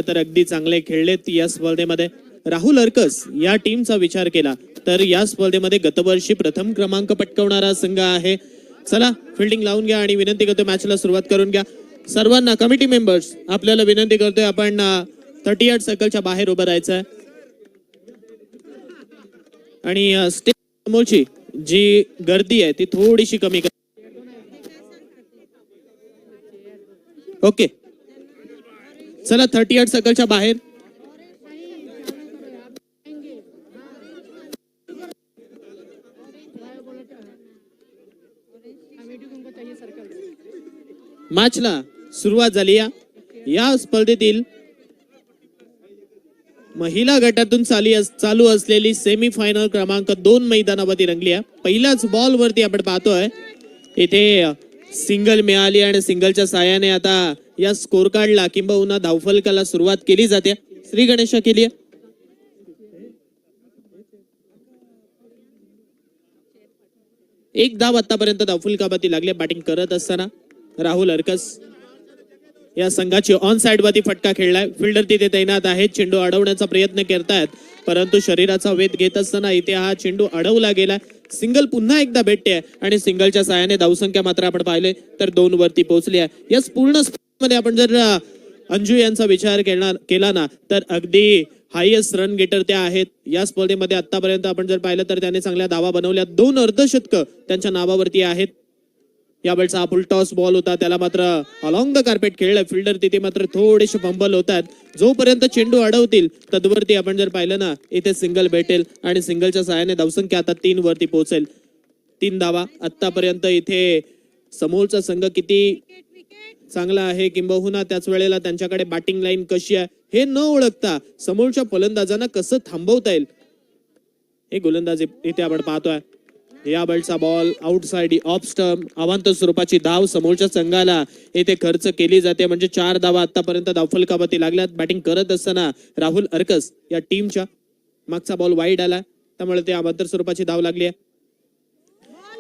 तर अगदी चांगले खेळलेत या स्पर्धेमध्ये. राहुल अर्कस या टीमचा विचार केला तर या स्पर्धेमध्ये गतवर्षी प्रथम क्रमांक पटकावणारा संघ आहे. चला फिल्डिंग लावून घ्या आणि विनंती करतो मॅचला सुरुवात करून घ्या. सर्वांना कमिटी मेंबर्स आपल्याला विनंती करतोय आपण 38 सर्कलच्या बाहेर उभं राहायचं आहे आणि स्टेज समोरची जी गर्दी आहे ती थोडीशी कमी कर. ओके चला 38 सर्कलच्या बाहेर. मॅचला सुरुवात झाली. या स्पर्धेतील महिला गटातून चालू असलेली सेमी फायनल क्रमांक 2 मैदानावरती रंगली आहे. पहिल्याच बॉल वरती आपण पाहतोय इथे सिंगल मिळाली आणि सिंगलच्या साहाय्याने आता या स्कोर कार्डला किंबहुना धावफलकाला सुरुवात केली जाते. श्री गणेशा केली आहे. एक धाव आतापर्यंत धावफलकावरती लागले बॅटिंग करत असताना. राहुल अर्कस या संघाची ऑन साइड वरती फटका खेळलाय. फिल्डर तिथे तैनात आहेत. चेंडू अडवण्याचा प्रयत्न करतायत परंतु शरीराचा वेध घेत असताना इथे हा चेंडू अडवला गेला. सिंगल पुन्हा एकदा भेटते आणि सिंगलच्या साहाय्याने धावसंख्या मात्र आपण पाहिले तर 2 वरती पोहोचली आहे. याच पूर्ण स्पर्धेमध्ये आपण जर अंजू यांचा विचार केला ना तर अगदी हायेस्ट रन गेटर त्या आहेत. या स्पर्धेमध्ये आतापर्यंत आपण जर पाहिलं तर त्याने चांगल्या धावा बनवल्या. 2 अर्धशतक त्यांच्या नावावरती आहेत. यावेळेचा हा फुल टॉस बॉल होता त्याला मात्र अलॉंग द कार्पेट खेळलं. फिल्डर तिथे मात्र थोडेसे फंबल होतात. जोपर्यंत चेंडू अडवतील तदवरती आपण जर पाहिलं ना इथे सिंगल भेटेल आणि सिंगलच्या सहाय्याने धावसंख्या आता 3 वरती पोहोचेल. 3 धावा आतापर्यंत. इथे समोरचा संघ किती चांगला आहे किंबहुना त्याच वेळेला त्यांच्याकडे बॅटिंग लाईन कशी आहे हे न ओळखता समोरच्या फलंदाजांना कसं थांबवता येईल हे गोलंदाजी इथे आपण पाहतोय. या बॉलचा बॉल आउटसाइड ऑफ स्टंप. अवांतर स्वरूपाची धाव समोरच्या संघाला येथे खर्च केली जाते. म्हणजे 4 धावा आतापर्यंत धावफलकावरती लागल्यात. बॅटिंग करत असताना राहुल अर्कस या टीमच्या मागचा बॉल वाईड आला त्यामुळे ते अवांतर स्वरूपाची धाव लागली आहे.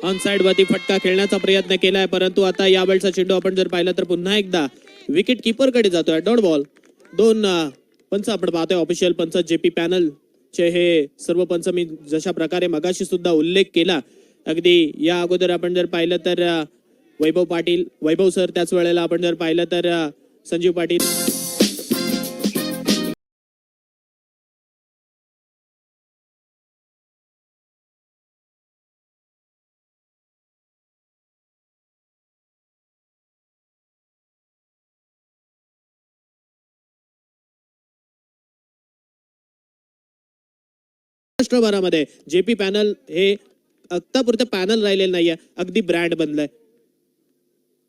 ऑन साइड वरती फटका खेळण्याचा प्रयत्न केलाय परंतु आता या बॉलचा चेंडू आपण जर पाहिला तर पुन्हा एकदा विकेट किपर कडे जातोय. Dot ball. 2 पंच आपण पाहतोय. ऑफिशियल पंच जेपी पॅनल चे हे सर्व पंच मी जशा प्रकारे मगाशी सुद्धा उल्लेख केला. अगदी या अगोदर आपण जर पाहिलं तर वैभव सर त्याच वेळेला आपण जर पाहिलं तर संजीव पाटील. राष्ट्रभरामध्ये जेपी पॅनल हे आतापुरतं पॅनल राहिलेलं नाहीये. अगदी ब्रँड बनलाय.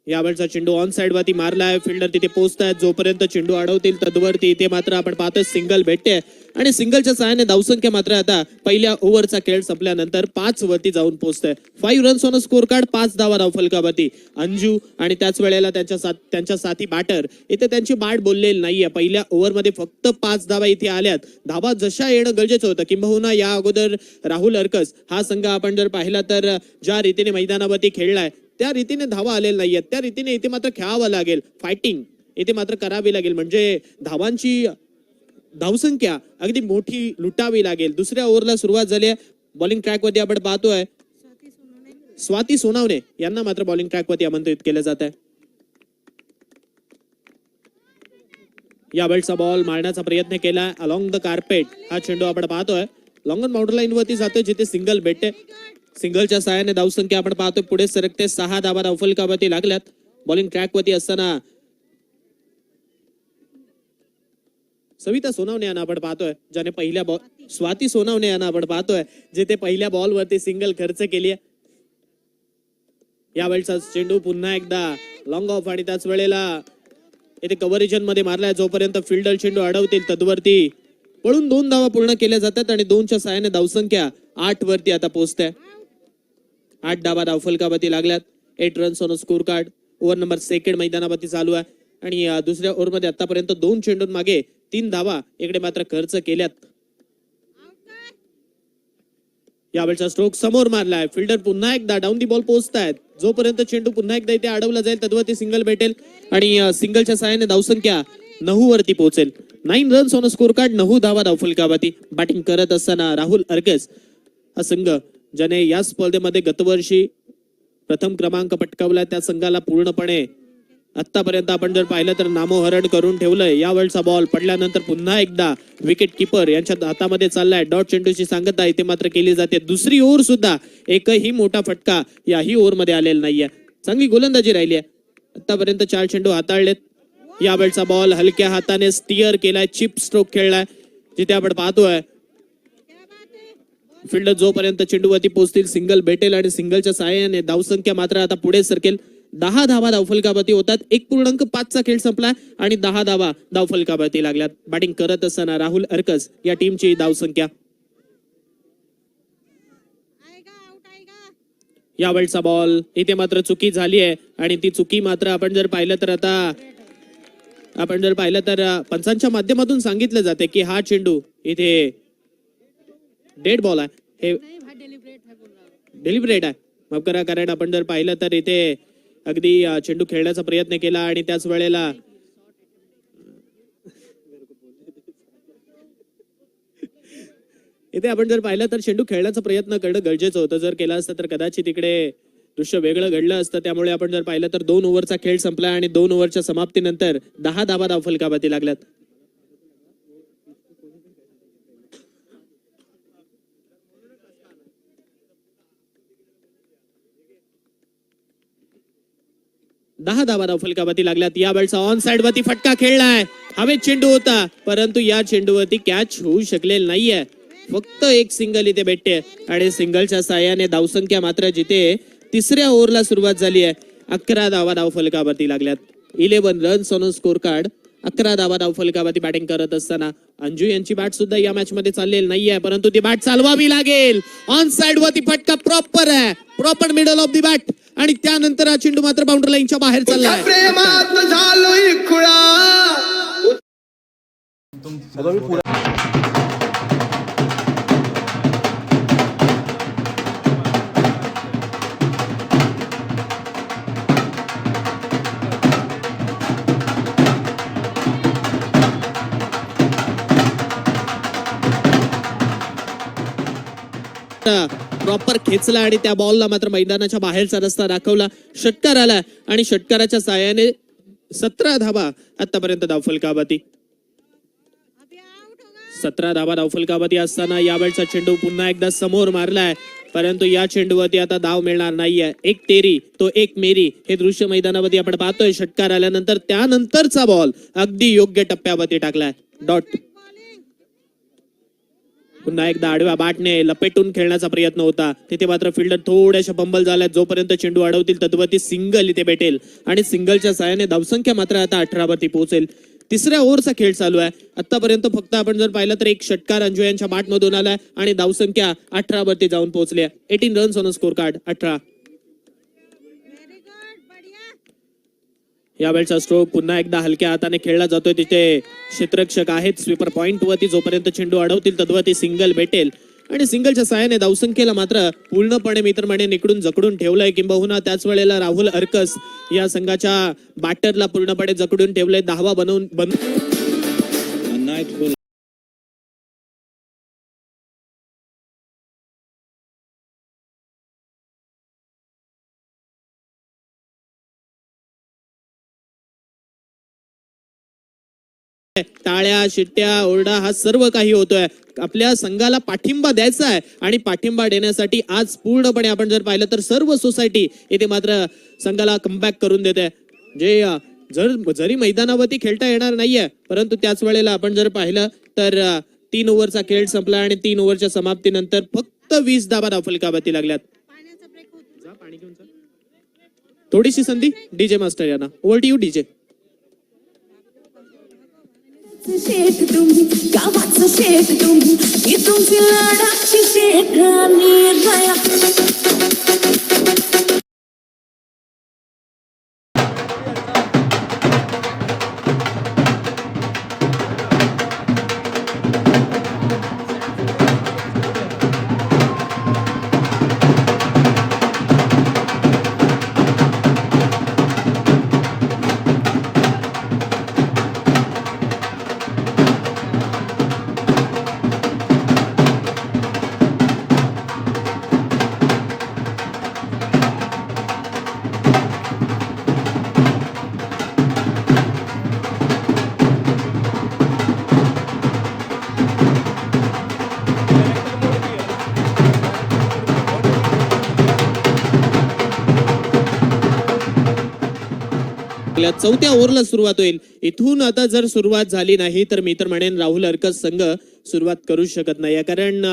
यावेळचा चेंडू ऑन साइड वरती मारलाय. फिल्डर तिथे पोहोचतायत. जोपर्यंत चेंडू अडवतील तदवरती इथे मात्र आपण पाहतोय सिंगल भेटते आणि सिंगलच्या सहाय्याने धावसंख्या मात्र आता पहिल्या ओव्हरचा खेळ संपल्यानंतर 5 वरती जाऊन पोहोचतोय. 5 रन्स ऑन स्कोर कार्ड. 5 धावा धावफलकावरती. अंजू आणि त्याच वेळेला त्यांच्या साथी बॅटर इथे त्यांची बाट बोललेली नाहीये. पहिल्या ओव्हरमध्ये फक्त 5 धावा इथे आल्यात. धावा जशा येणं गरजेचं होतं किंबहुना या अगोदर राहुल अर्कस हा संघ आपण जर पाहिला तर ज्या रीतीने मैदानावरती खेळलाय त्या रीतीने धावा आलेल्या नाहीयेत. त्या रीतीने इथे मात्र खेळावं लागेल. फायटिंग इथे मात्र करावी लागेल. म्हणजे धावांची धावसंख्या अगदी मोठी लुटावी लागेल. दुसऱ्या ओव्हरला सुरुवात झाली आहे. बॉलिंग ट्रॅक वरती आपण पाहतोय स्वाती सोनावणे यांना मात्र बॉलिंग ट्रॅक वरती आमंत्रित केलं जात आहे. या बॉलचा बॉल मारण्याचा प्रयत्न केला अलॉंग द कार्पेट. हा चेंडू आपण पाहतोय लॉंग ऑन बाउंड्री लाईन वरती जातोय जिथे सिंगल भेटते. सिंगलच्या सहाय्याने धावसंख्या आपण पाहतोय पुढे सरकते. 6 धावा धावफलकावरती लागल्यात. बॉलिंग ट्रॅक वरती असताना सविता सोनावणे यांना आपण पाहतोय ज्याने पहिल्या बॉल स्वाती सोनावणे यांना आपण पाहतोय जिथे पहिल्या बॉल वरती सिंगल खर्च केली आहे. यावेळचा चेंडू पुन्हा एकदा लॉंग ऑफ आणि त्याच वेळेला इथे कव्हरेजन मध्ये मारलाय. जोपर्यंत फिल्डर चेंडू अडवतील तदवरती पळून 2 धावा पूर्ण केल्या जातात आणि 2च्या सहाय्याने धावसंख्या 8 वरती आता पोहोचते. 8 धावा धावफलकावरती लागल्यात. 8 runs on score card. Over number 2 मैदानावरती चालू आहे आणि दुसऱ्या ओव्हरमध्ये आतापर्यंत 2 चेंडून मागे 3 धावा इकडे मात्र खर्च केल्यात. यावेळचा स्ट्रोक समोर मारलाय. फिल्डर पुन्हा एकदा डाऊन दी बॉल पोहोचतायत. जोपर्यंत चेंडू पुन्हा एकदा इथे अडवला जाईल तदवरती सिंगल भेटेल आणि सिंगलच्या सहाय्याने धावसंख्या 9 वरती पोहोचेल. 9 रन्स ऑन स्कोर कार्ड, 9 धावा धावफलकावरती. बॅटिंग करत असताना राहुल अर्गस हा संघ ज्याने या स्पर्धेमध्ये गतवर्षी प्रथम क्रमांक पटकावला त्या संघाला पूर्णपणे आतापर्यंत आपण जर पाहिलं तर नामोहरण करून ठेवलंय. यावेळचा बॉल पडल्यानंतर पुन्हा एकदा विकेट किपर यांच्या हातामध्ये चाललाय. डॉट चेंडूची सांगता इथे मात्र केली जाते. दुसरी ओव्हर सुद्धा एकही मोठा फटका याही ओव्हर मध्ये आलेला नाहीये. चांगली गोलंदाजी राहिली आहे. आतापर्यंत 4 चेंडू हाताळलेत. यावेळचा बॉल हलक्या हाताने स्टिअर केलाय, चिप स्ट्रोक खेळलाय. जिथे आपण पाहतोय फिल्डर जोपर्यंत चेंडूवरती पोहोचतील सिंगल भेटेल आणि सिंगलच्या सहाय्याने धावसंख्या मात्र आता पुढे सरकेल. 10 धावा धावफलकावरती होतात. 1.5 चा खेळ संपलाय आणि 10 धावा धावफलकावरती लागल्यात. बॅटिंग करत असताना राहुल अर्कस या टीमची धावसंख्या. यावेळचा बॉल इथे मात्र चुकी झाली आहे आणि ती चुकी मात्र आपण जर पाहिलं तर पंचांच्या माध्यमातून सांगितलं जाते की हा चेंडू इथे डेड बॉल आहे. हे डेलिब्रेट आहे, माफ करा. कारण आपण जर पाहिलं तर इथे अगदी चेंडू खेळण्याचा प्रयत्न केला आणि त्याच वेळेला इथे आपण जर पाहिलं तर चेंडू खेळण्याचा प्रयत्न करणं गरजेचं होतं. जर केलं असतं तर कदाचित इकडे दृश्य वेगळं घडलं असतं. त्यामुळे आपण जर पाहिलं तर 2 ओव्हरचा खेळ संपला आणि 2 ओव्हरच्या समाप्तीनंतर 10 धावा धावफलकावरती लागल्यात. दहा धावा धावफलकावरती लागल्यात. यावेळचा ऑन साइड वरती फटका खेळलाय. हवेत चेंडू होता परंतु या चेंडूवरती कॅच होऊ शकलेला नाहीये. फक्त एक सिंगल इथे भेटते आणि सिंगलच्या साह्याने धावसंख्या मात्र जिथे तिसऱ्या ओव्हरला सुरुवात झाली आहे 11 धावा धावफलकावरती लागल्यात. 11 रन्स ऑन स्कोर कार्ड. 11 धावा धावफलकावरती बॅटिंग करत असताना अंजू यांची बॅट सुद्धा या मॅच मध्ये चाललेली नाहीये परंतु ती बॅट चालवावी लागेल. ऑन साइड वरती फटका प्रॉपर आहे, proper middle of the bat आणि त्यानंतर हा चेंडू मात्र बाउंड्री लाईनच्या बाहेर चाललाय. प्रॉपर खेचला आणि त्या बॉलला मात्र मैदानाच्या बाहेरचा रस्ता दाखवला. षटकार आला आणि षटकाराच्या साह्याने 17 धावा आतापर्यंत धावफलकावरती. 17 धावा धावफलकावरती असताना यावेळचा चेंडू पुन्हा एकदा समोर मारलाय परंतु या चेंडूवरती आता धाव मिळणार नाहीये. एक तेरी तो एक मेरी हे दृश्य मैदानावरती आपण पाहतोय. षटकार आल्यानंतर त्यानंतरचा बॉल अगदी योग्य टप्प्यावरती टाकलाय. डॉट पुन्हा एकदा आडव्या बॅटने लपेटून खेळण्याचा प्रयत्न होता. तिथे मात्र फिल्डर थोड्याशा बंबल झाल्या. जोपर्यंत चेंडू अडवतील तद्वरती सिंगल इथे भेटेल आणि सिंगलच्या साह्याने धावसंख्या मात्र आता 18 वरती पोहोचेल. तिसऱ्या ओव्हरचा खेळ चालू आहे. आतापर्यंत फक्त आपण जर पाहिलं तर एक षटकार अंजू यांच्या बॅट मधून आलाय आणि धावसंख्या 18 वरती जाऊन पोहोचली. 18 रन्स ऑन स्कोर कार्ड. 18. यावेळचा स्ट्रोक पुन्हा एकदा हलक्या हाताने खेळला जातोय. तिथे क्षेत्ररक्षक आहेत स्वीपर पॉइंट वरती. जोपर्यंत चेंडू अडवतील तद्वरती सिंगल भेटेल आणि सिंगलच्या साह्याने धावसंख्येला मात्र पूर्णपणे मित्रमंडळी निकडून जकडून ठेवलंय. किंबहुना त्याच वेळेला राहुल अर्कस या संघाच्या बॅटरला पूर्णपणे जकडून ठेवलंय. 10 बनवून टाळ्या शिट्ट्या ओरडा हा सर्व काही होतोय. आपल्या संघाला पाठिंबा द्यायचा आहे आणि पाठिंबा देण्यासाठी आज पूर्णपणे आपण जर पाहिलं तर सर्व सोसायटी इथे मात्र संघाला कमबॅक करून देते. जे जरी मैदानावरती खेळता येणार नाहीये परंतु त्याच वेळेला आपण जर पाहिलं तर 3 ओव्हरचा खेळ संपला आणि 3 ओव्हरच्या समाप्तीनंतर फक्त 20 धावा धावफलकावरती लागल्यात. थोडीशी संधी डीजे मास्टर यांना. Over to you DJ. शेठ तुम्ही गावाचं शेठ तुम्ही ही तुमची लाडाची शेठ निर्भया. लागल्या. चौथ्या ओव्हरला सुरुवात होईल. इथून आता जर सुरुवात झाली नाही तर मी तर म्हणेन राहुल हरकत संघ सुरुवात करू शकत नाही, कारण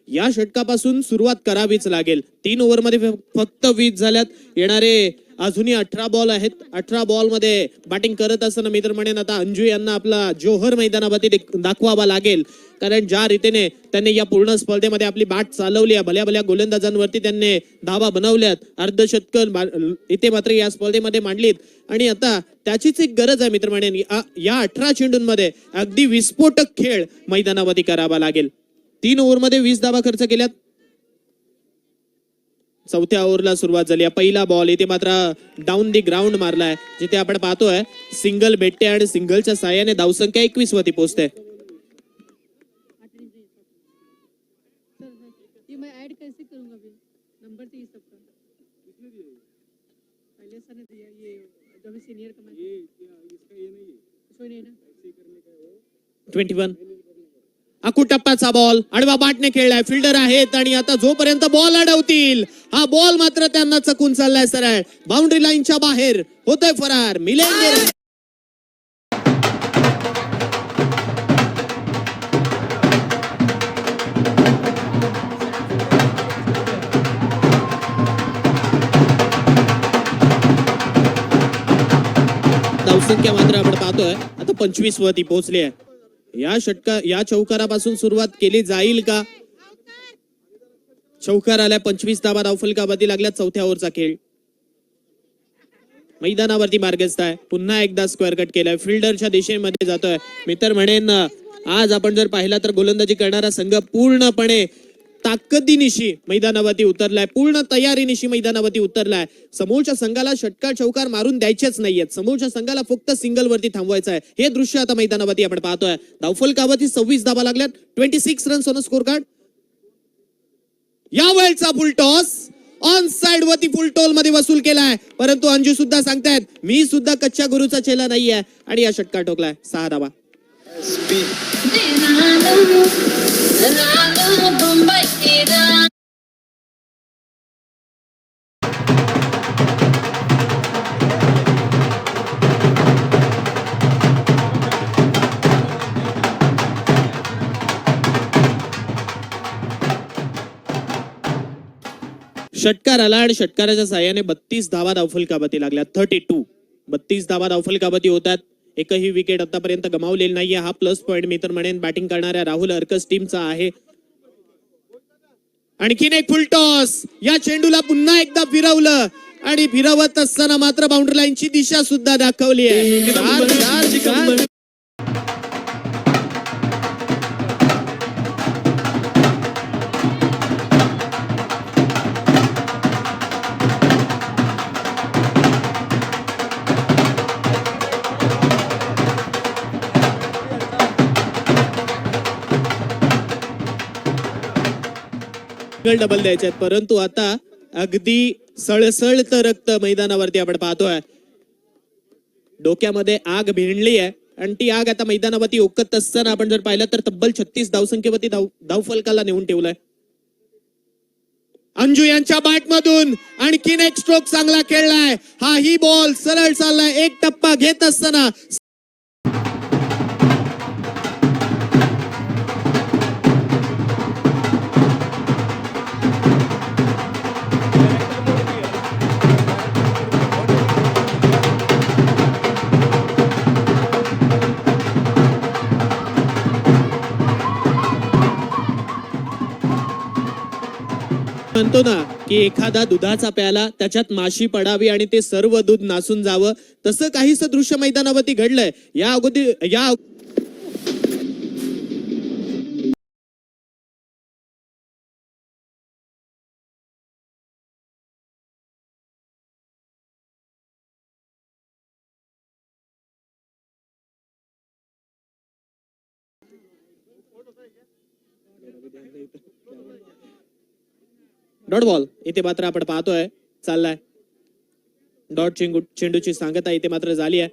या षटकापासून सुरुवात करावीच लागेल. 3 ओव्हरमध्ये फक्त 20 झाल्यात. येणारे अजूनही 18 बॉल आहेत. 18 बॉल मध्ये बॅटिंग करत असताना मी तर म्हणेन आता अंजू यांना आपला जोहर मैदानावरती दाखवावा लागेल, कारण ज्या रीतीने त्यांनी या पूर्ण स्पर्धेमध्ये आपली बॅट चालवली आहे, भल्या भल्या गोलंदाजांवरती त्यांनी धावा बनवल्यात, अर्धशतक इथे मात्र या स्पर्धेमध्ये मांडलीत. आणि आता त्याचीच एक गरज आहे मित्र म्हणेन. या 18 चेंडूंमध्ये अगदी विस्फोटक खेळ मैदानावरती करावा लागेल. 3 ओव्हरमध्ये 20 धावा खर्च केल्यात. चौथ्या ओव्हरला सुरुवात झाली. पहिला बॉल इथे मात्र डाऊन दी ग्राउंड मारलाय, जिथे आपण पाहतोय सिंगल भेटते आणि सिंगलच्या साह्याने धावसंख्या 21 वरती पोहोचते. अकुटप्पाचा बॉल आडवा बाटने खेळलाय. फिल्डर आहेत आणि आता जोपर्यंत बॉल अडवतील, हा बॉल मात्र त्यांना चकून चाललाय सरळ बाउंड्री लाईनच्या बाहेर. होतोय फरार मिलेंदर. धावसंख्या मात्र आपण पाहतोय आता 25 वरती पोहोचली आहे. या चौकारापासून सुरुवात केली जाईल का? चौकार आल्या. 25 धावा धावफलकावरती लागल्या. चौथ्या ओव्हरचा खेळ मैदानावरती मार्गस्थ आहे. पुन्हा एकदा स्क्वेअर कट केलाय. फिल्डरच्या दिशेमध्ये जातोय. मी तर म्हणेन आज आपण जर पाहिला तर गोलंदाजी करणारा संघ पूर्णपणे ताकदीनिशी मैदानावरती उतरलाय, पूर्ण तयारीनिशी मैदानावरती उतरलाय. समोरच्या संघाला षटकार चौकार मारून द्यायचेच नाहीयेत. समोरच्या संघाला फक्त सिंगल वरती थांबवायचं आहे. हे दृश्य आता मैदानावरती आपण पाहतोय. धावफलकावरती 26 धावा लागल्यात. 26 रन्स ऑन स्कोर कार्ड. या वेळचा फुल टॉस ऑन साइड वरती फुल टोल मध्ये वसूल केलाय, परंतु अंजू सुद्धा सांगतायत मी सुद्धा कच्च्या गुरुचा चेला नाहीये आणि या षटकार ठोकलाय. 6 धावा. षटकार आला आणि षटकाराच्या साह्याने 32 धावा धावफलकावरती लागल्या. 32 धावा धावफलकावरती होतात. एकही विकेट आतापर्यंत गमावलेली नाहीये. हा प्लस पॉइंट मी तर म्हणेन बॅटिंग करणाऱ्या राहुल हरकस टीमचा आहे. आणखीन एक फुल टॉस. या चेंडूला पुन्हा एकदा फिरवलं आणि फिरवत असताना मात्र बाउंड्री लाईनची दिशा सुद्धा दाखवली आहे. डबल द्यायचे आहेत, परंतु आता अगदी सळसळत रक्त मैदानावरती आपण पाहतोय. डोक्यामध्ये आग भिडली आहे आणि ती आग आता मैदानावरती ओकत असताना आपण जर पाहिलं तर तब्बल 36 धावसंख्येवरती धावफलकाला नेऊन ठेवलाय. अंजू यांच्या बॅटमधून आणखीन एक स्ट्रोक चांगला खेळलाय. हा ही बॉल सरळ चाललाय. एक टप्पा घेत असताना म्हणतो ना की एखादा दुधाचा प्याला त्याच्यात माशी पडावी आणि ते सर्व दूध नासून जावं, तसं काहीच दृश्य मैदानावरती घडलंय. या अगोदर डॉट बॉल इथे मात्र आपण पाहतोय चाललाय. डॉट चेंडूची सांगता इथे मात्र झाली आहे.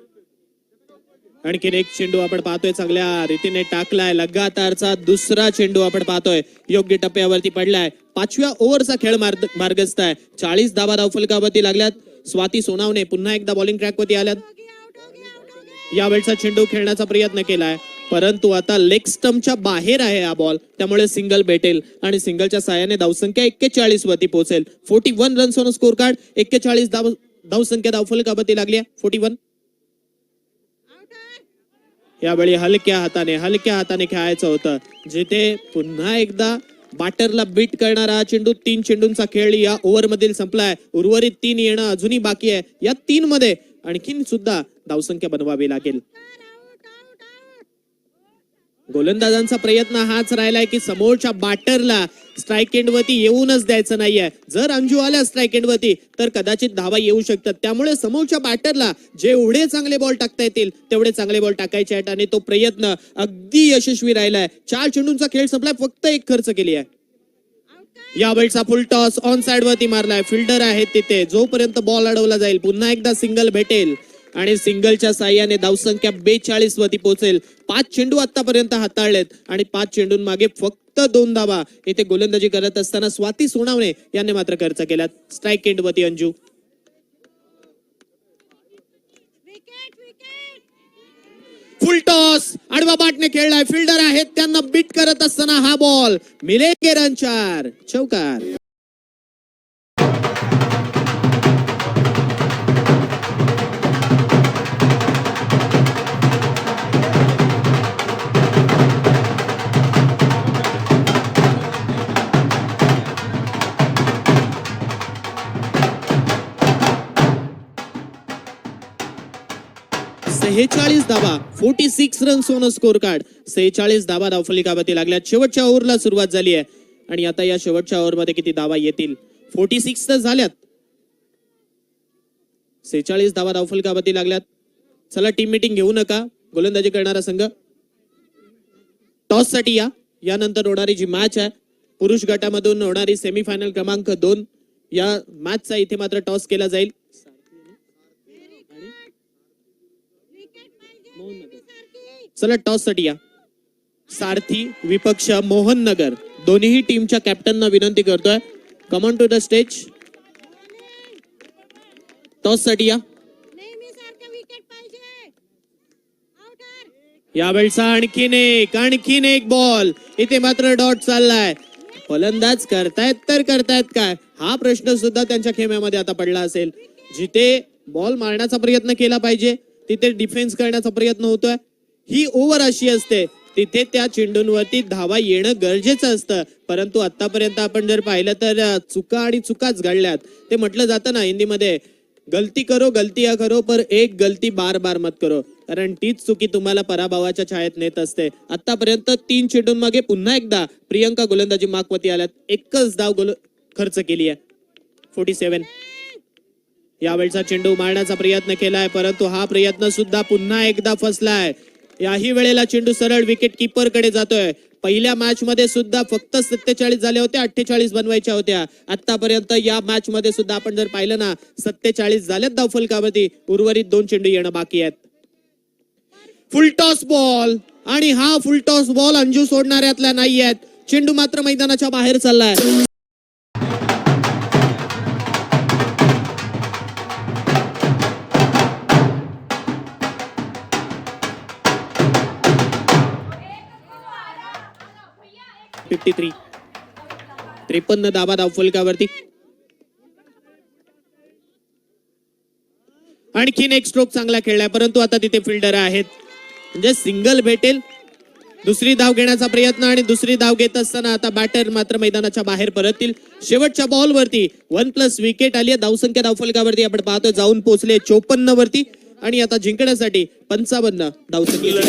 आणखीन एक चेंडू आपण पाहतोय चांगल्या रीतीने टाकलाय. लगातारचा दुसरा चेंडू आपण पाहतोय योग्य टप्प्यावरती पडलाय. 5व्या ओव्हरचा खेळ मार्गस्थ आहे. 40 धावा धावफलकावरती लागल्यात. स्वाती सोनावणे पुन्हा एकदा बॉलिंग ट्रॅक वरती आल्यात. यावेळचा चेंडू खेळण्याचा प्रयत्न केलाय, परंतु आता लेग स्टंपच्या बाहेर आहे हा बॉल, त्यामुळे सिंगल भेटेल आणि सिंगलच्या साहाय्याने धावसंख्या 41 वरती पोहोचेल. 41 रन्स ऑन स्कोर कार्ड. 41 धावसंख्या धावफलकावरती लागली आहे. 41. यावेळी हलक्या हाताने खेळायचं होतं, जिथे पुन्हा एकदा बाटरला बीट करणारा हा चेंडू. 3 चेंडूंचा खेळ या ओव्हर मधील संपलाय. उर्वरित 3 येणं अजूनही बाकी आहे. या 3 मध्ये आणखीन सुद्धा धावसंख्या बनवावी लागेल. गोलंदाजांचा प्रयत्न हाच राहिलाय की समोरच्या बॅटरला स्ट्राईक एंड वरती येऊनच द्यायचं नाहीये. जर अंजू आल्या स्ट्राईक एंड वरती तर कदाचित धावा येऊ शकतात. त्यामुळे समोरच्या बॅटरला जेवढे चांगले बॉल टाकता येतील तेवढे चांगले बॉल टाकायचे आहेत आणि तो प्रयत्न अगदी यशस्वी राहिलाय. 4 चेंडूंचा खेळ संपलाय, फक्त 1 खर्च केली आहे. यावेळचा फुल टॉस ऑन साइड वरती मारलाय. फिल्डर आहेत तिथे, जोपर्यंत बॉल अडवला जाईल पुन्हा एकदा सिंगल भेटेल आणि सिंगलच्या साह्याने धावसंख्या 42 वरती पोहोचेल. 5 चेंडू आतापर्यंत हाताळलेत आणि 5 चेंडूंमागे फक्त 2 धावा इथे गोलंदाजी करत असताना स्वाती सोनावणे यांनी मात्र खर्च केल्यात. स्ट्राईक एंड वरती अंजू. फुल टॉस आडवा बाटने खेळलाय. फिल्डर आहेत त्यांना बीट करत असताना हा बॉल मिलेगे रन 4. चौकार. सेहेचाळीस धावा, 46 रन्स ऑन स्कोर कार्ड. 46 धावा धावफलकावरती लागल्यात. शेवटच्या ओव्हरला सुरुवात झाली आहे आणि आता या शेवटच्या ओव्हरमध्ये किती धावा येतील? 46 तर झाल्यात. 46 धावा धावफलकावरती लागल्यात. चला टीम मीटिंग घेऊ नका. गोलंदाजी करणारा संघ टॉस साठी या. यानंतर होणारी जी मॅच आहे पुरुष गटामधून होणारी सेमीफायनल क्रमांक 2 या मॅचचा इथे मात्र टॉस केला जाईल. चला टॉस साठी या. सारथी विपक्ष मोहननगर दोन्ही टीमच्या कॅप्टनना विनंती करतोय, come on to the stage. Toss साठी या. यावेळचा आणखीन एक बॉल. इथे मात्र डॉट चाललाय. फलंदाज करतायत तर करतायत काय, हा प्रश्न सुद्धा त्यांच्या खेम्यामध्ये आता पडला असेल. जिथे बॉल मारण्याचा प्रयत्न केला पाहिजे तिथे डिफेन्स करण्याचा प्रयत्न होतोय. ही ओव्हर अशी असते तिथे त्या चेंडूंवरती धावा येणं गरजेचं असतं, परंतु आतापर्यंत आपण जर पाहिलं तर चुका आणि चुकाच घडल्यात. ते म्हटलं जातं ना हिंदीमध्ये, गलती करो गलतियां करो पर एक गलती बार बार मत करो, कारण तीच चुकी तुम्हाला पराभवाच्या छायेत नेत असते. आतापर्यंत 3 चेंडूंमागे पुन्हा एकदा प्रियंका गोलंदाजी मार्कवरती आल्यात. एकच धाव खर्च केली आहे. 47. यावेळचा चेंडू मारण्याचा प्रयत्न केलाय, परंतु हा प्रयत्न सुद्धा पुन्हा एकदा फसलाय. याही वेळेला चेंडू सरळ विकेट किपर कडे जातोय. पहिल्या मॅच मध्ये सुद्धा फक्त 47 झाले होते, 48 बनवायच्या होत्या. आतापर्यंत या मॅच मध्ये सुद्धा आपण जर पाहिलं ना 47 झाल्यात धावफलकावरती. उर्वरित 2 चेंडू येणं बाकी आहेत. फुल टॉस बॉल आणि हा फुल टॉस बॉल अंजू सोडणाऱ्यातल्या नाही आहेत. चेंडू मात्र मैदानाच्या बाहेर चाललाय. (53) 53 धावा धावफलकावरती. आणखीन एक स्ट्रोक चांगला खेळलाय, परंतु आता तिथे फिल्डर आहेत, म्हणजे सिंगल भेटेल. दुसरी धाव घेण्याचा प्रयत्न आणि दुसरी धाव घेत असताना आता बॅटर मात्र मैदानाच्या बाहेर परततील. शेवटच्या बॉल वरती 1+ विकेट आली आहे. धावसंख्या धावफलकावरती आपण पाहतोय जाऊन पोहोचले 54 वरती आणि आता जिंकण्यासाठी 55 धावसंख्या.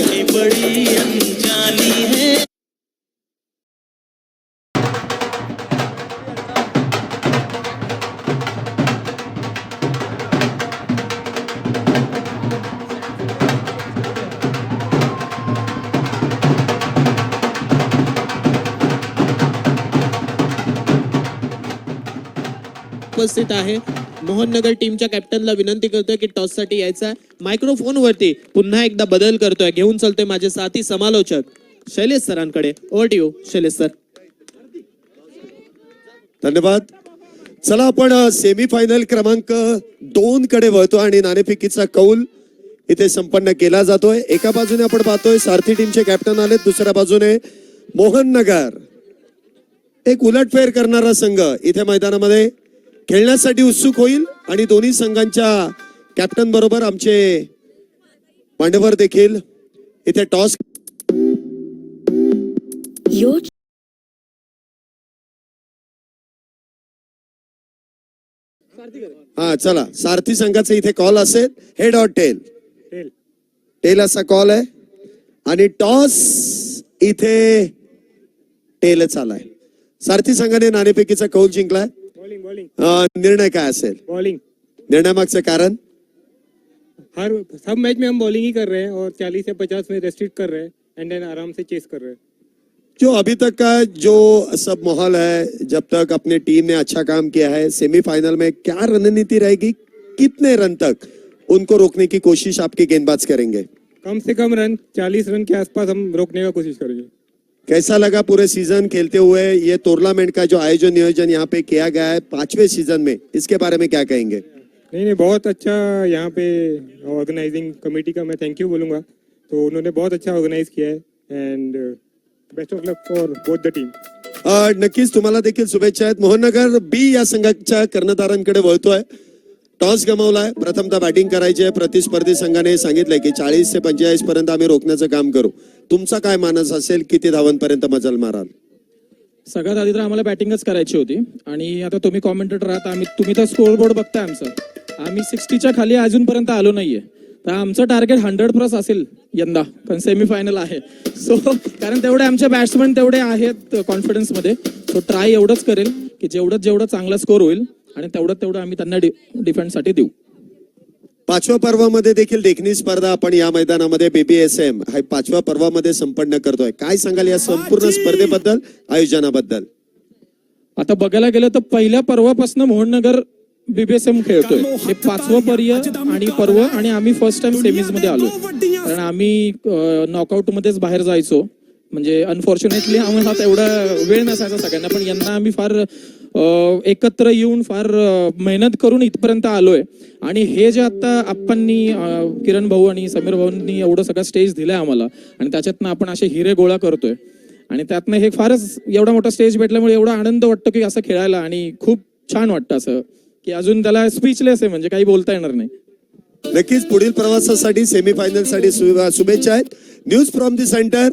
उपस्थित आहे. मोहननगर टीमच्या कॅप्टनला विनंती करतोय की टॉस साठी यायचा. मायक्रोफोन वरती पुन्हा एकदा बदल करतोय, घेऊन चलतोय माझे साथी समालोचक शैलेश सरांकडे. Over to you Shailesh sir. धन्यवाद. चला आपण सेमीफायनल क्रमांक 2 कडे वळतो आणि नाणेफेकीचा कौल इथे संपन्न केला जातोय. एका बाजूने आपण पाहतोय सारथी टीमचे कॅप्टन आले, दुसऱ्या बाजूने मोहन नगर एक उलटफेर करणारा संघ इथे मैदानामध्ये खेळण्यासाठी उत्सुक होईल आणि दोन्ही संघांच्या कॅप्टन बरोबर आमचे मांडवर देखील इथे टॉस. हा चला, सारथी संघाचा इथे कॉल असेल. Head or tail? टेल असा कॉल आहे आणि टॉस इथे टेलच आलाय. सारथी संघाने नाणेफेकीचा कौल जिंकलाय. निर्णय काय असेल? बॉलिंग. निर्णय मागचं कारण? हर सब मैच में हम बॉलिंग ही कर रहे हैं और 40 से 50 में रेस्ट्रिक्ट कर रहे हैं एंड देन आराम से चेस कर रहे हैं. जो अभी तक का जो सब माहौल है, जब तक अपने टीम ने अच्छा काम किया है, सेमीफाइनल में क्या रणनीति रहेगी? कितने रन तक उनको रोकने की कोशिश आपके गेंदबाज करेंगे? कम से कम रन 40 रन के आसपास हम रोकने का कोशिश करेंगे. कैसा लगा पूरे सीजन खेलते हुए ये टूर्नामेंट का जो आयोजन नियोजन यहाँ पे किया गया है 5वें सीजन में, इसके बारे में क्या कहेंगे? नहीं, बहुत अच्छा. यहाँ पे ऑर्गेनाइजिंग कमेटी का मैं थैंक यू बोलूंगा. तो उन्होंने बहुत अच्छा ऑर्गेनाइज किया है end best of luck for both the team. नक्कीच तुम्हाला देखील शुभेच्छा आहेत. मोहननगर बी या संघाच्या कर्णधारांकडे वळतोय. टॉस गमावलाय, प्रथमतः बॅटिंग करायची आहे. प्रतिस्पर्धी संघाने सांगितलंय की 40 ते 45 पर्यंत आम्ही रोखण्याचं काम करू. तुमचा काय मानस असेल? किती धावांपर्यंत मजल माराल? सगळ्यात आधी तर आम्हाला बॅटिंगच करायची होती आणि आता तुम्ही कॉमेंटेटर आहात, तुम्ही तर स्कोर बोर्ड बघताय आमचा. आम्ही 60च्या खाली अजूनपर्यंत आलो नाहीये. तर आमचं टार्गेट 100+ असेल यंदा, कारण सेमीफायनल आहे. सो कारण तेवढे आमचे बॅट्समन तेवढे आहेत कॉन्फिडन्स मध्ये. सो ट्राय एवढंच करेल की जेवढं चांगला स्कोर होईल आणि तेवढं आम्ही त्यांना डिफेंडसाठी देऊ. 5व्या पर्वामध्ये देखील देखणी स्पर्धा आपण या मैदानामध्ये BBSM हा 5व्या पर्वामध्ये संपन्न करतोय. काय सांगाल या संपूर्ण स्पर्धेबद्दल, आयोजनाबद्दल? आता बघायला गेलं तर पहिल्या पर्वापासून मोहननगर BBSM खेळतोय. हे 5वं पर्व आणि आम्ही फर्स्ट टाइम सेमीज मध्ये आलो. कारण आम्ही नॉकआउट मध्येच बाहेर जायचो. म्हणजे अनफॉर्च्युनेटली आम्हाला तेवढा वेळ नसायचा सगळ्यांना. पण यंदा आम्ही फार एकत्र येऊन फार मेहनत करून इथपर्यंत आलोय. आणि हे जे आता आपणनी किरण भाऊ आणि समीर भाऊंनी एवढं सगळं स्टेज दिलंय आम्हाला आणि त्याच्यातनं आपण असे हिरे गोळा करतोय आणि त्यातनं हे फारच एवढा मोठा स्टेज भेटल्यामुळे एवढा आनंद वाटतो की असं खेळायला आणि खूप छान वाटतं असं की अजून त्याला स्पीचलेस आहे, म्हणजे काही बोलता येणार नाही. नक्कीच पुढील प्रवासासाठी सेमीफायनल साठी शुभेच्छा आहेत. News from the centre.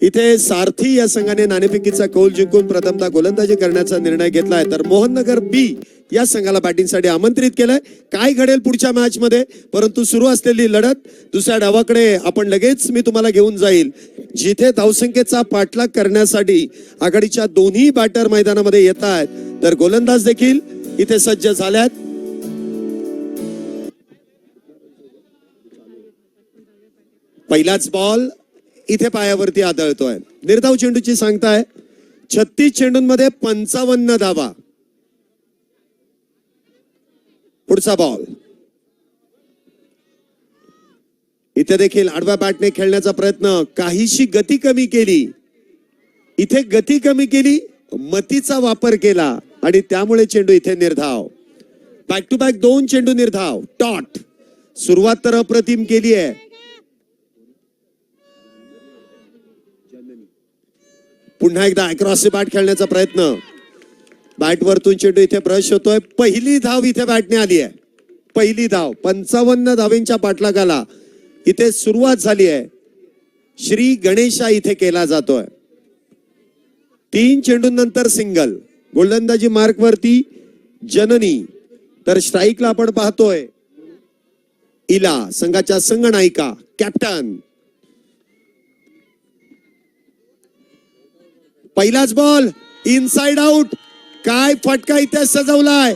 इथे सारथी या संघाने नाणेफेकीचा कौल जिंकून प्रथमतः गोलंदाजी करण्याचा निर्णय घेतलाय, तर मोहननगर बी या संघाला बॅटिंगसाठी आमंत्रित केलंय. काय घडेल पुढच्या मॅच मध्ये, परंतु सुरू असलेली लढत दुसऱ्या डावाकडे आपण लगेच मी तुम्हाला घेऊन जाईल, जिथे धावसंख्येचा पाठलाग करण्यासाठी आघाडीच्या दोन्ही बॅटर मैदानामध्ये येत आहेत, तर गोलंदाज देखील इथे सज्ज झाल्यात. पहिलाच बॉल इथे पायावरती आदळतोय. निर्धाव चेंडूची सांगताय 36 चेंडूंमध्ये 55 धावा. पुढचा बॉल इथे देखील आडव्या बॅटने खेळण्याचा प्रयत्न, काहीशी गती कमी केली. इथे गती कमी केली, मतीचा वापर केला आणि त्यामुळे चेंडू इथे निर्धाव. बॅक टू बॅक 2 चेंडू निर्धाव. टॉट. सुरुवात तर अप्रतिम केली आहे. पुन्हा एकदा अक्रॉस बॅट खेळण्याचा प्रयत्न. बॅट वरतून चेंडू इथे ब्रश होतोय. पहिली धाव इथे बॅटने आली आहे. पहिली धाव 55 धावेंच्या पाठलागाला इथे सुरुवात झाली आहे. श्री गणेशा इथे केला जातोय. 3 चेंडूंनंतर सिंगल. गोलंदाजी मार्क वरती जननी, तर स्ट्राईकला आपण पाहतोय इला, संघाच्या संघनायिका, कॅप्टन. पहिलाच बॉल इनसाइड आउट. काय फटका इथे सजवलाय.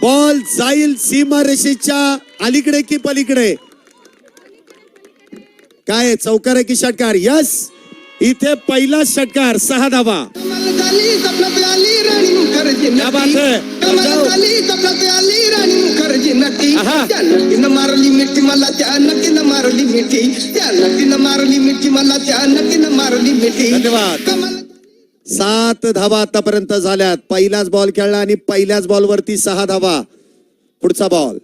बॉल जाईल सीमारेषेच्या अलीकडे की पलीकडे. काय चौकार आहे की षटकार? यस, इथे पहिला षटकार. 6 धावा. क्या बात है. मारली मिठी मला त्या नक्कीनं मारली मिठी, त्या नक्कीनं मारली मिठी मला त्या नक्कीनं मारली मिठी. धन्यवाद. 7 धावा आतापर्यंत झाल्यात. पहिलाच बॉल खेळला आणि पहिल्याच बॉल वरती 6 धावा. पुढचा बॉल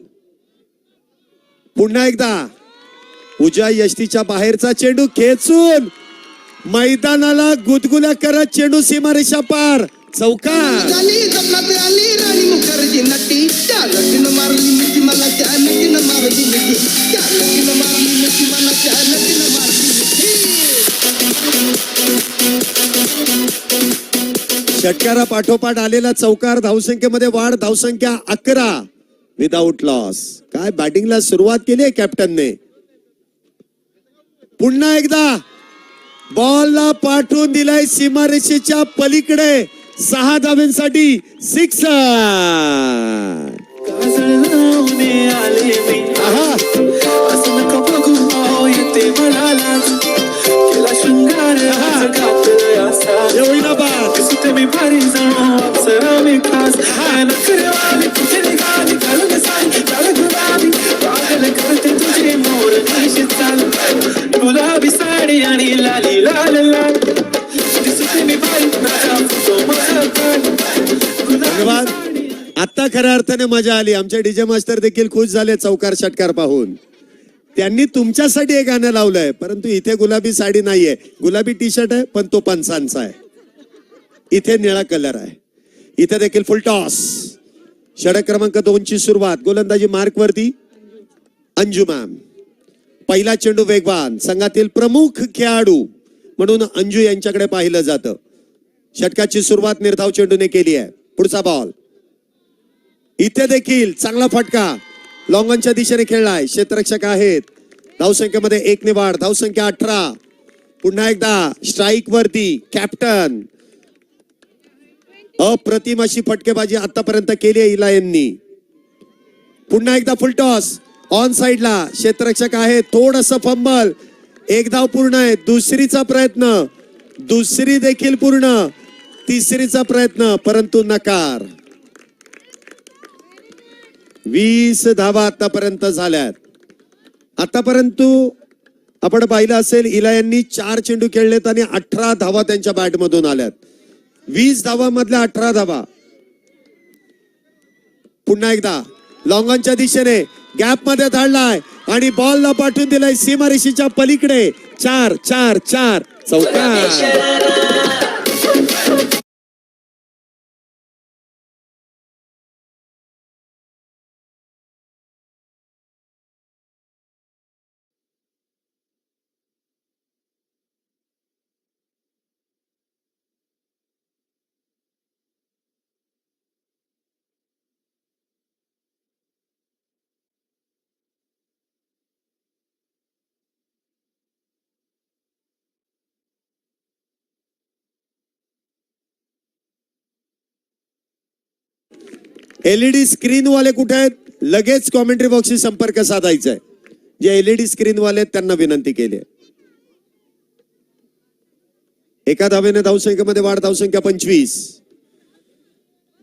पुन्हा एकदा उजव्या यष्टीच्या बाहेरचा चेंडू खेचून मैदानाला गुदगुल्या करत चेंडू सीमारेषा पार, चौकार. झाली जपनात आली राणी मुखर्जी नटी, त्या नटीनं मारली मिठी मला, त्या नटीनं मारली मिठी, त्या नटीनं मारली मिठी मला, त्या नटीनं मारली मिठी. षटकारा पाठोपाठ आलेला चौकार, धावसंख्येमध्ये वाढ, धावसंख्या 11 विदाउट लॉस. काय बॅटिंगला सुरुवात केली आहे कॅप्टनने. पुन्हा एकदा बॉलला पाठवून दिलाय सीमारेषेच्या पलीकडे, 6 धावांसाठी 6. गुलाबी साडी आणि लाली लाल लाल दिसते मी भारी धन्यवाद. आता खऱ्या अर्थाने मजा आली. आमचे डीजे मास्टर देखील खुश झाले चौकार षटकार पाहून. त्यांनी तुमच्यासाठी एक गाणं लावलंय, परंतु इथे गुलाबी साडी नाहीये, गुलाबी टी शर्ट आहे पण तो पंचांचा आहे. इथे निळा कलर आहे. इथे देखील फुल टॉस. षटक क्रमांक 2 ची सुरुवात. गोलंदाजी मार्क वरती अंजू मॅम. पहिला चेंडू वेगवान, संघातील प्रमुख खेळाडू म्हणून अंजू यांच्याकडे पाहिलं जातं. षटकाची सुरुवात निर्धाव चेंडूने केली आहे. पुढचा बॉल. इथे देखील चांगला फटका लॉंगॉनच्या दिशेने खेळलाय. क्षेत्ररक्षक आहेत. धावसंख्येमध्ये 1 ने वाढ, धावसंख्या 18. पुन्हा एकदा स्ट्राईक वरती कॅप्टन. अप्रतिम अशी फटकेबाजी आतापर्यंत केली आहे इला यांनी. पुन्हा एकदा फुल टॉस ऑन साइडला. क्षेत्ररक्षक आहे. थोडस फंबल. 1 धाव पूर्ण आहे. दुसरीचा प्रयत्न, दुसरी देखील पूर्ण. तिसरीचा प्रयत्न परंतु नकार. 20 धावा आतापर्यंत झाल्यात. आतापर्यंत आपण पाहिलं असेल इला यांनी 4 चेंडू खेळलेत आणि 18 धावा त्यांच्या बॅटमधून आल्यात. 20 धावांमधल्या 18 धावा. पुन्हा एकदा लॉंगॉनच्या दिशेने गॅप मध्ये धाडलाय आणि बॉलला पाठवून दिलाय सीमारेषेच्या पलीकडे. 4-4-4 चौकार. एलईडी स्क्रीन वाले कुठे आहेत? लगेच कॉमेंट्री बॉक्सशी संपर्क साधायचा आहे. जे एलईडी स्क्रीन वाले आहेत त्यांना विनंती केली आहे. 1 धावेने धावसंख्येमध्ये वाढ, धावसंख्या 25.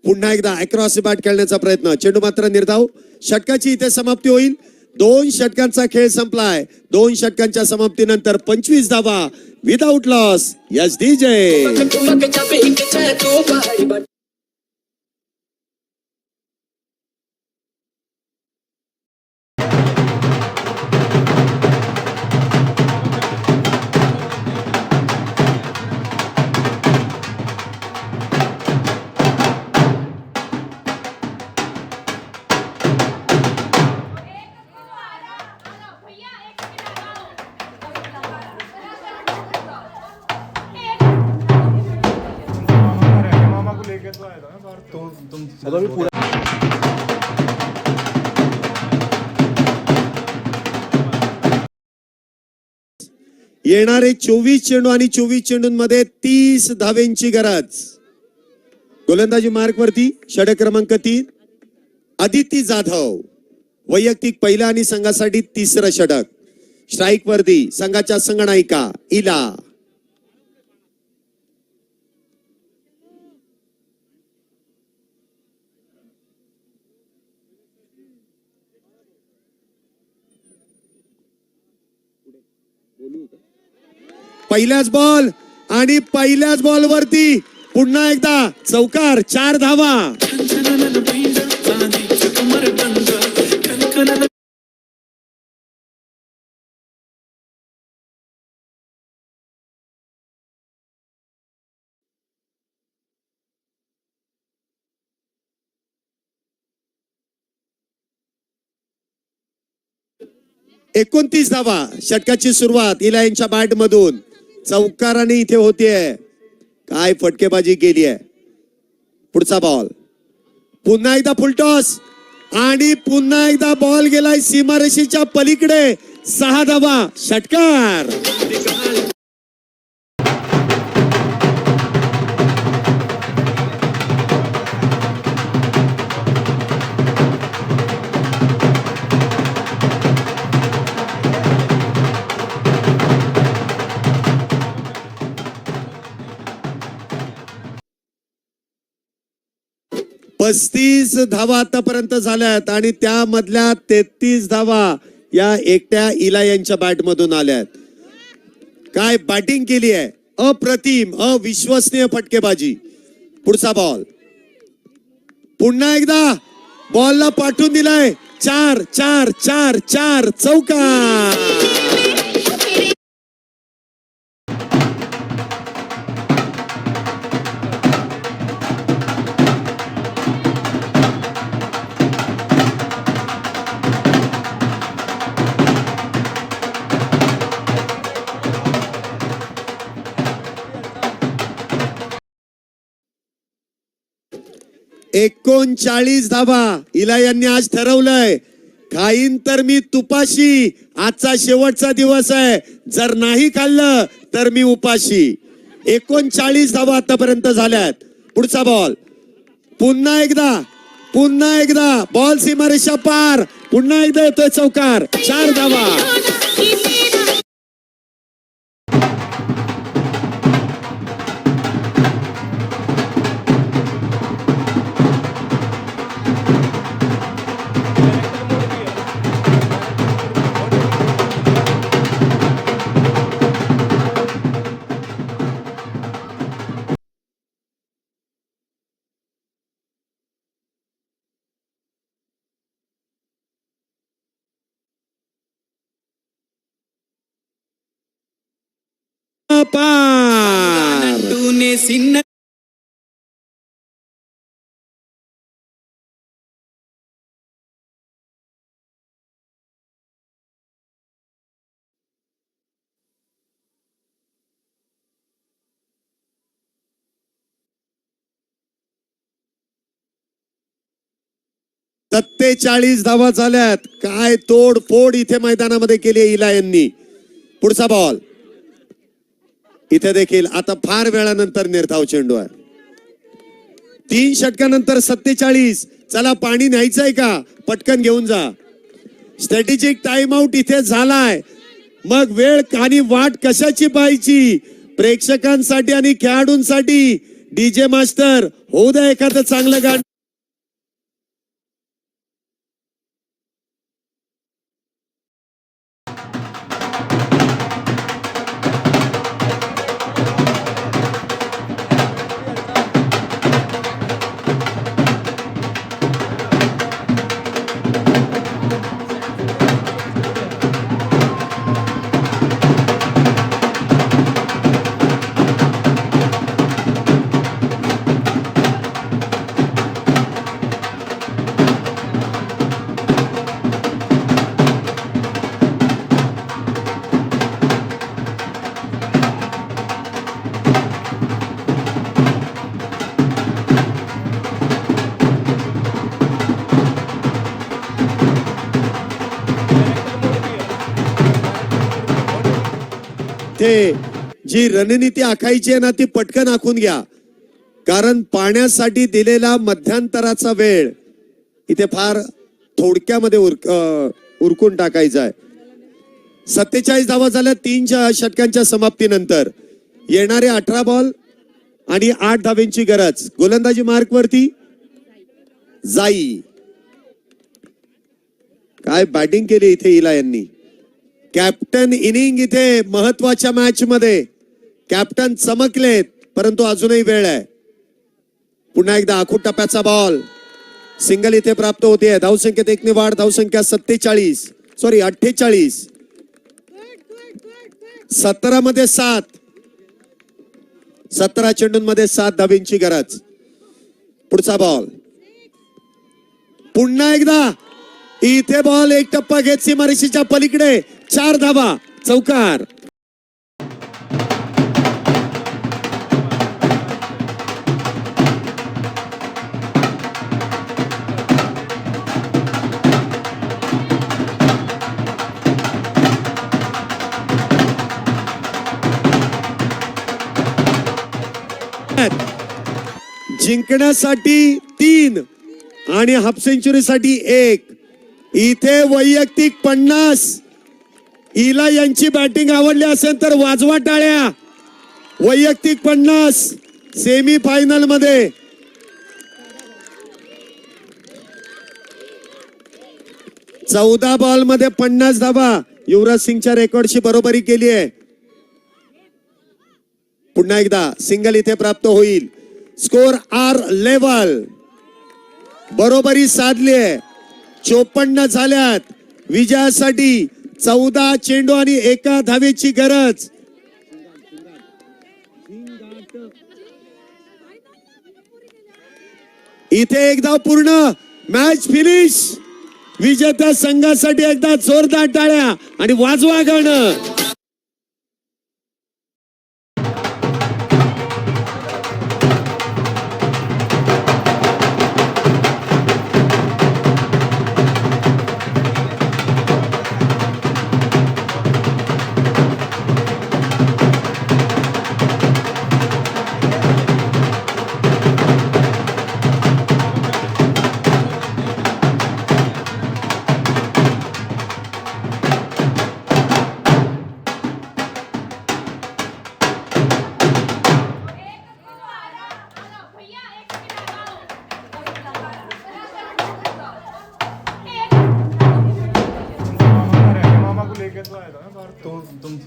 पुन्हा एकदा अक्रॉस बॅट खेळण्याचा प्रयत्न. चेंडू मात्र निर्धाव. षटकाची इथे समाप्ती होईल. 2 षटकांचा खेळ संपलाय. 2 षटकांच्या समाप्तीनंतर 25 धावा विदाउट लॉस. Yes DJ. येणारे 24 चेंडू आणि 24 चेंडूंमध्ये 30 धावेंची गरज. गोलंदाजी मार्क वरती षटक क्रमांक 3 आदिती जाधव. वैयक्तिक पहिला आणि संघासाठी 3रं षटक. स्ट्राईक वरती संघाच्या संघनायिका इला. पहिल्याच बॉल आणि पहिल्याच बॉल वरती पुन्हा एकदा चौकार. 4 धावा. 29 धावा. षटकाची सुरुवात इला यांच्या बॅट मधून चौकाराने इथे होतीये. काय फटकेबाजी केली आहे. पुढचा बॉल पुन्हा एकदा फुलटॉस आणि पुन्हा एकदा बॉल गेलाय सीमारेषेच्या पलीकडे. 6 धावा. षटकार. पस्तीस धावा आतापर्यंत झाल्यात आणि त्यामधल्या 33 धावा या एकट्या इला यांच्या बॅट मधून आल्यात. काय बॅटिंग केली आहे. अप्रतिम अविश्वसनीय फटकेबाजी. पुढचा बॉल पुन्हा एकदा बॉलला पाठवून दिलाय. 4 4 4 4 चौकार. एकोणचाळीस धावा. इला यांनी आज ठरवलंय खाईन तर मी तुपाशी. आजचा शेवटचा दिवस आहे. जर नाही खाल्लं तर मी उपाशी. 39 धावा आतापर्यंत झाल्यात. पुढचा बॉल पुन्हा एकदा बॉल सीमारेषा पार. पुन्हा एकदा येतोय चौकार. 4 धावा. पार. तूने सिन्न 47 धावा झाल्यात. काय तोडफोड इथे मैदानामध्ये केली आहे इला यांनी. पुढचा बॉल इथे देखील आता फार वेळानंतर निर्धाव चेंडू आहे. 3 षटकानंतर 47. चला पाणी न्यायचंय का पटकन घेऊन जा. स्ट्रॅटेजिक टाइम आउट इथे झालाय. मग वेळ आणि वाट कशाची पाहायची. प्रेक्षकांसाठी आणि खेळाडूंसाठी डीजे मास्टर होऊ द्या एखादं चांगलं गाणं. ते जी रणनीती आखायची आहे ना ती पटकन आखून घ्या. कारण पाण्यासाठी दिलेला मध्यंतराचा वेळ इथे फार थोडक्यामध्ये उरकून टाकायचा आहे. 47 धावा झाल्या 3 षटकांच्या समाप्तीनंतर. येणारे 18 बॉल आणि 8 धावेंची गरज. गोलंदाजी मार्क वरती जाई. काय बॅटिंग केली इथे इला यांनी. कॅप्टन इनिंग इथे महत्वाच्या मॅच मध्ये. कॅप्टन चमकलेत परंतु अजूनही वेळ आहे. पुन्हा एकदा आखूड टप्प्याचा बॉल. सिंगल इथे प्राप्त होते. धावसंख्येत 1 ने वाढ. धावसंख्या 48 17 मध्ये 7. 17 चेंडूंमध्ये 7 धावेंची गरज. पुढचा बॉल पुन्हा एकदा इथे बॉल एक टप्पा घेत सीमारेषेच्या पलीकडे 4 धावा चौकार. जिंकण्यासाठी 3 आणि हाफ सेंचुरी साठी 1. इथे वैयक्तिक 50. इला यांची बॅटिंग आवडली असेल तर वाजवा टाळ्या. वैयक्तिक 50 सेमी फायनल मध्ये. चौदा बॉल मध्ये 50 धावा युवराज सिंगच्या रेकॉर्डशी बरोबरी केली आहे. पुन्हा एकदा सिंगल इथे प्राप्त होईल. स्कोर आर लेवल बरोबरी साधली आहे. 54 झाल्यात. विजयासाठी 14 चेंडू आणि 1 धावेची गरज. इथे एक धाव पूर्ण. Match finish. विजेत्या संघासाठी एकदा जोरदार टाळ्या आणि वाजवा गाणं.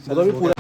तो पूरा